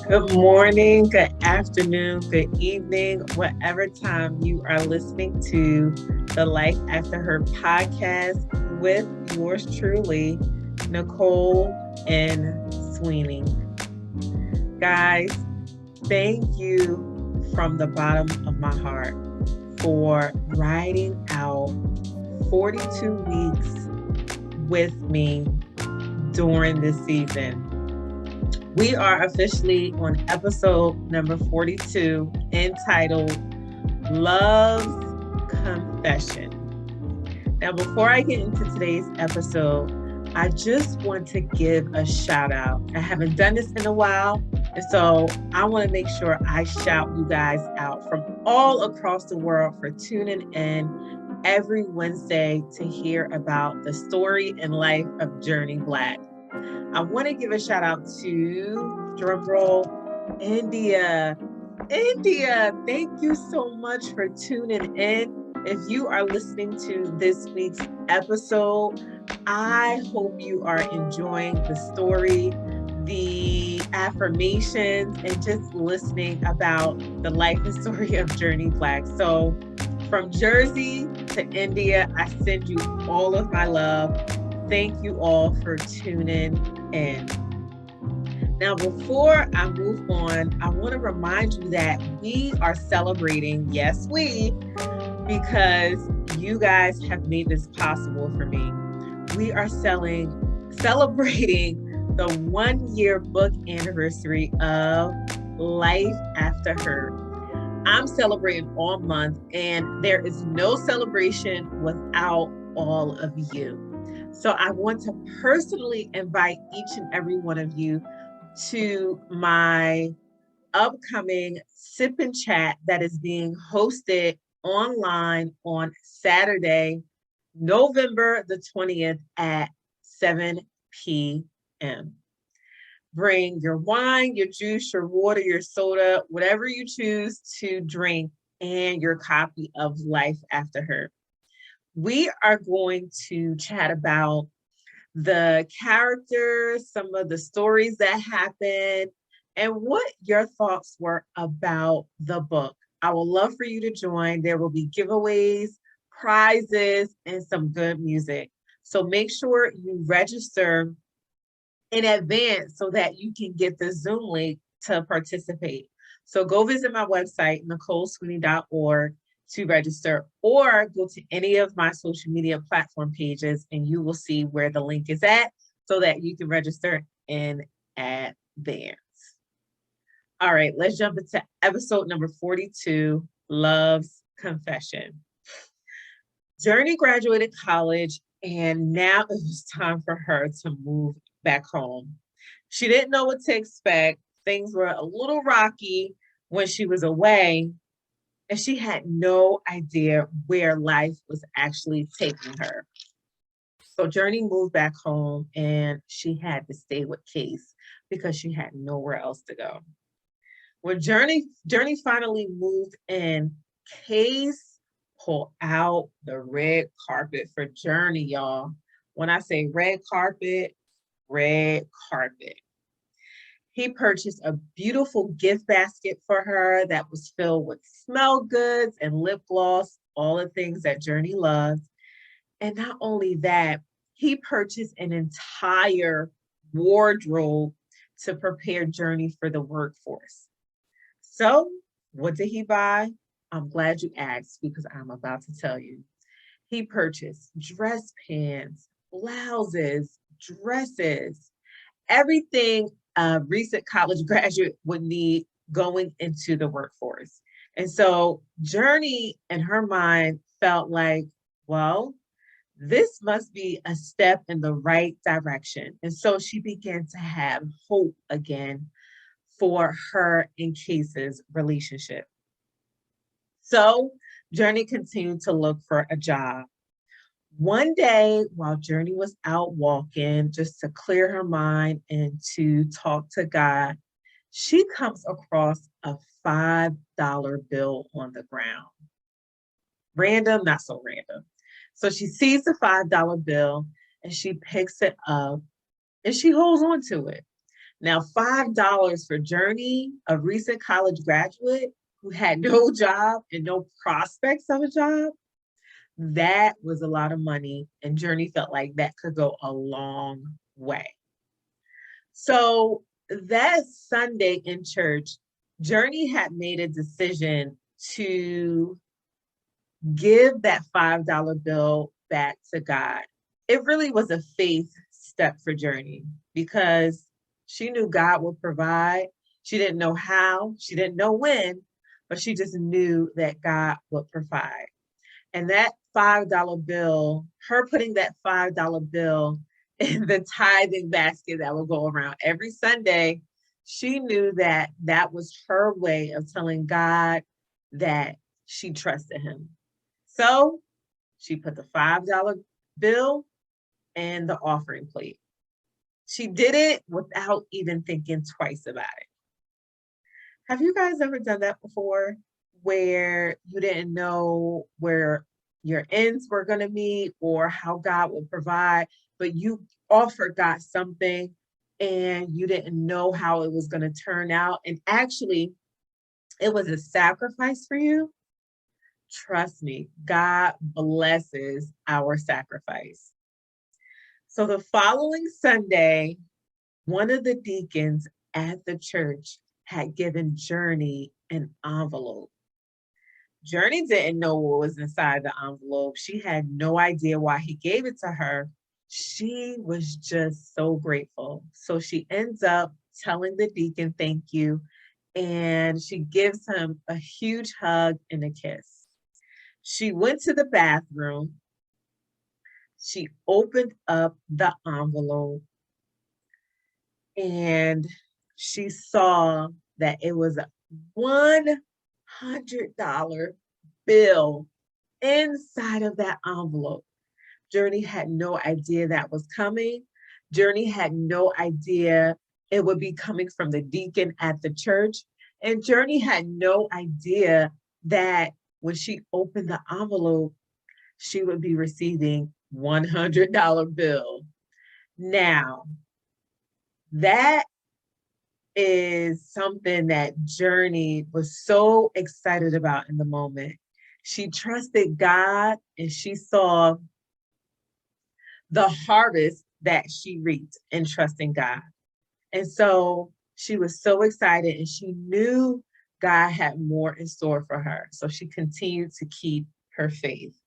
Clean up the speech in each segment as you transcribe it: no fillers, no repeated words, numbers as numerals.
Good morning, good afternoon, good evening, whatever time you are listening to the Life After Her podcast with yours truly, Nicole and Sweeney. Guys, thank you from the bottom of my heart for riding out 42 weeks with me during this season. We are officially on episode number 42, entitled Love's Confession. Now, before I get into today's episode, I just want to give a shout out. I haven't done this in a while, and so I want to make sure I shout you guys out from all across the world for tuning in every Wednesday to hear about the story and life of Journee Black. I want to give a shout out to drumroll India. India, thank you so much for tuning in. If you are listening to this week's episode, I hope you are enjoying the story, the affirmations, and just listening about the life and story of Journee Black. So, from Jersey to India, I send you all of my love. Thank you all for tuning in. Now, before I move on, I want to remind you that we are celebrating, yes, because you guys have made this possible for me. We are celebrating the 1 year book anniversary of Life After Her. I'm celebrating all month, and there is no celebration without all of you. So I want to personally invite each and every one of you to my upcoming sip and chat that is being hosted online on Saturday, November the 20th at 7 p.m. Bring your wine, your juice, your water, your soda, whatever you choose to drink, and your copy of Life After Her. We are going to chat about the characters, some of the stories that happened, and what your thoughts were about the book. I would love for you to join. There will be giveaways, prizes, and some good music. So make sure you register in advance so that you can get the Zoom link to participate. So go visit my website, NicoleSweeney.org, to register, or go to any of my social media platform pages and you will see where the link is at so that you can register in advance. All right, let's jump into episode number 42, Love's Confession. Journee graduated college, and now it was time for her to move back home. She didn't know what to expect. Things were a little rocky when she was away, and she had no idea where life was actually taking her. So Journee moved back home, and she had to stay with Khase because she had nowhere else to go. When Journee finally moved in, Khase pulled out the red carpet for Journee, y'all. When I say red carpet, red carpet. He purchased a beautiful gift basket for her that was filled with smell goods and lip gloss, all the things that Journee loves. And not only that, he purchased an entire wardrobe to prepare Journee for the workforce. So, what did he buy? I'm glad you asked because I'm about to tell you. He purchased dress pants, blouses, dresses, everything a recent college graduate would need going into the workforce. And so Journee in her mind felt like, well, this must be a step in the right direction. And so she began to have hope again for her and Khase's relationship. So Journee continued to look for a job. One day, while Journee was out walking just to clear her mind and to talk to God, she comes across a $5 bill on the ground. Random, not so random. So she sees the $5 bill and she picks it up and she holds on to it. Now, $5 for Journee, a recent college graduate who had no job and no prospects of a job, that was a lot of money. And Journee felt like that could go a long way. So that Sunday in church, Journee had made a decision to give that $5 bill back to God. It really was a faith step for Journee because she knew God would provide. She didn't know how, she didn't know when, but she just knew that God would provide. And that $5 bill, her putting that $5 bill in the tithing basket that would go around every Sunday, she knew that that was her way of telling God that she trusted him. So she put the $5 bill in the offering plate. She did it without even thinking twice about it. Have you guys ever done that before, where you didn't know where your ends were going to meet or how God would provide, but you offered God something and you didn't know how it was going to turn out? And actually, it was a sacrifice for you. Trust me, God blesses our sacrifice. So the following Sunday, one of the deacons at the church had given Journee an envelope. Journee didn't know what was inside the envelope. She had no idea why he gave it to her. She was just so grateful. So she ends up telling the deacon thank you, and she gives him a huge hug and a kiss. She went to the bathroom. She opened up the envelope and she saw that it was a $100 bill inside of that envelope. Journee had no idea that was coming. Journee had no idea it would be coming from the deacon at the church. And Journee had no idea that when she opened the envelope, she would be receiving $100 bill. Now, that is something that Journee was so excited about in the moment. She trusted God and she saw the harvest that she reaped in trusting God. And so she was so excited and she knew God had more in store for her. So she continued to keep her faith.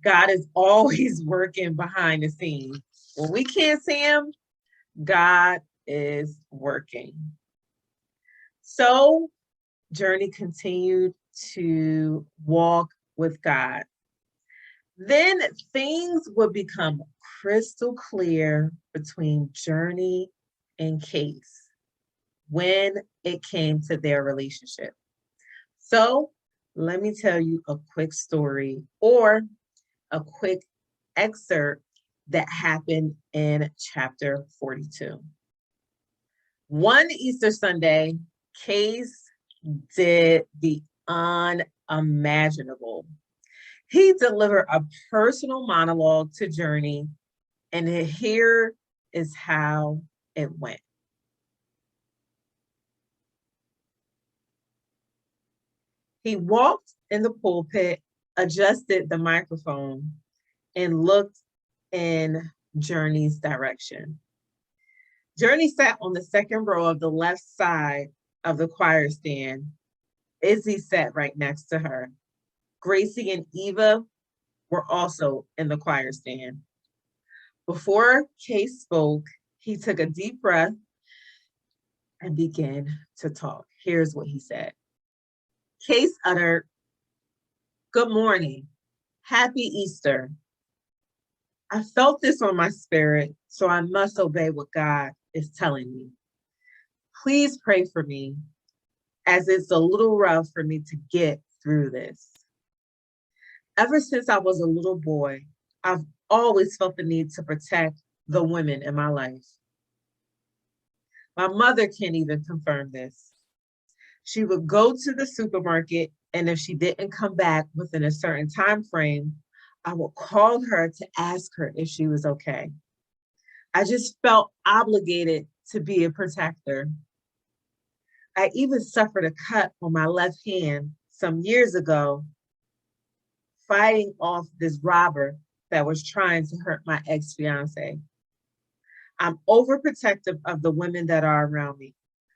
God is always working behind the scenes. When we can't see him, God is working. So Journee continued to walk with God. Then things would become crystal clear between Journee and Khase when it came to their relationship. So let me tell you a quick story or a quick excerpt that happened in chapter 42. One Easter Sunday, Khase did the unimaginable. He delivered a personal monologue to Journee, and here is how it went. He walked in the pulpit, adjusted the microphone, and looked in Journee's direction. Journee sat on the second row of the left side of the choir stand. Izzy sat right next to her. Gracie and Eva were also in the choir stand. Before Khase spoke, he took a deep breath and began to talk. Here's what he said. Khase uttered, "Good morning. Happy Easter. I felt this on my spirit, so I must obey what God is telling me. Please pray for me, as it's a little rough for me to get through this. Ever since I was a little boy, I've always felt the need to protect the women in my life. My mother can even confirm this. She would go to the supermarket, and if she didn't come back within a certain time frame, I would call her to ask her if she was okay. I just felt obligated to be a protector. I even suffered a cut on my left hand some years ago, fighting off this robber that was trying to hurt my ex-fiance. I'm overprotective of the women that are around me,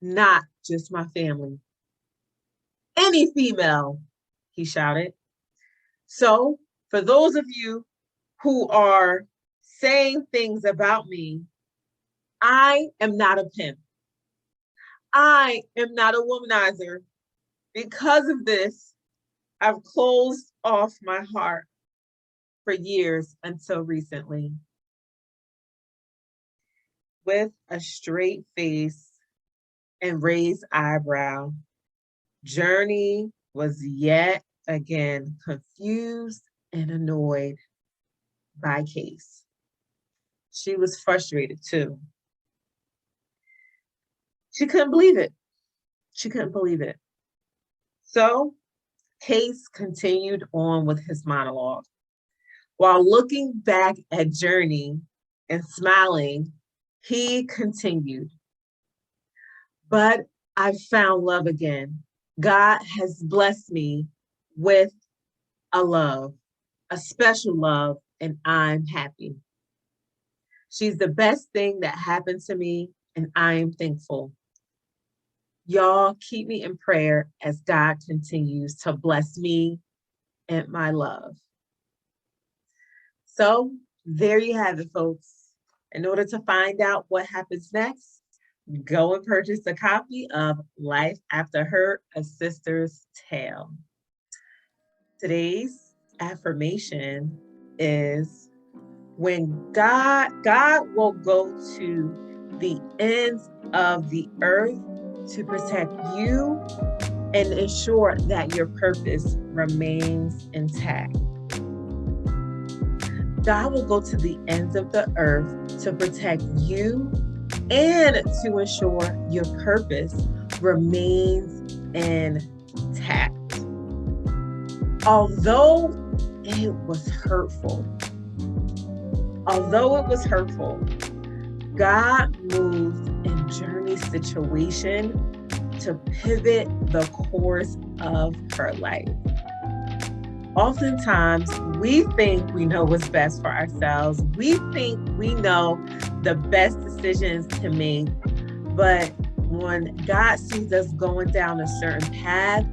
not just my family. Any female, he shouted. So, for those of you who are saying things about me, I am not a pimp. I am not a womanizer. Because of this, I've closed off my heart for years until recently. With a straight face and raised eyebrow, Journee was yet again confused and annoyed by Khase. She was frustrated too. She couldn't believe it. She couldn't believe it. So Khase continued on with his monologue. While looking back at Journee and smiling, he continued. But I found love again. God has blessed me with a love, a special love, and I'm happy. She's the best thing that happened to me, and I am thankful. Y'all keep me in prayer as God continues to bless me and my love. So there you have it, folks. In order to find out what happens next, go and purchase a copy of Life After Hurt, A Sister's Tale. Today's affirmation is, when God will go to the ends of the earth to protect you and ensure that your purpose remains intact. God will go to the ends of the earth to protect you and to ensure your purpose remains intact. Although it was hurtful, God moved in Journee's situation to pivot the course of her life. Oftentimes, we think we know what's best for ourselves. We think we know the best decisions to make. But when God sees us going down a certain path,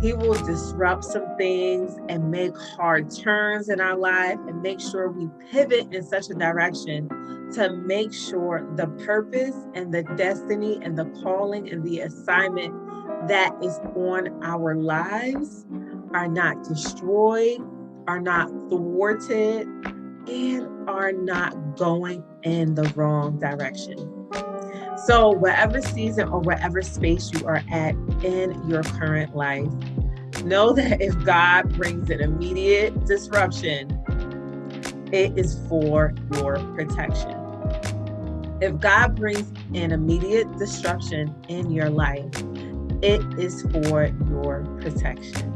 He will disrupt some things and make hard turns in our life and make sure we pivot in such a direction to make sure the purpose and the destiny and the calling and the assignment that is on our lives are not destroyed, are not thwarted, and are not going in the wrong direction. So whatever season or whatever space you are at in your current life, know that if God brings an immediate disruption, it is for your protection. If God brings an immediate disruption in your life, it is for your protection.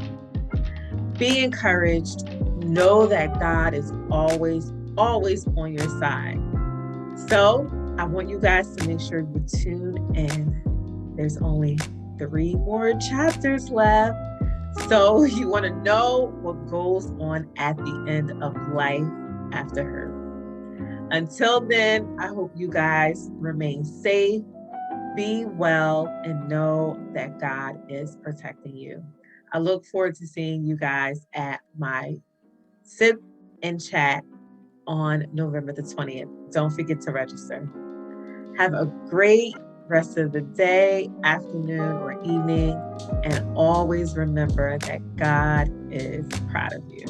Be encouraged. Know that God is always, always on your side. So I want you guys to make sure you tune in. There's only 3 more chapters left. So you want to know what goes on at the end of Life After Hurt. Until then, I hope you guys remain safe, be well, and know that God is protecting you. I look forward to seeing you guys at my sip and chat on November the 20th. Don't forget to register. Have a great rest of the day, afternoon, or evening, and always remember that God is proud of you.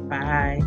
Bye.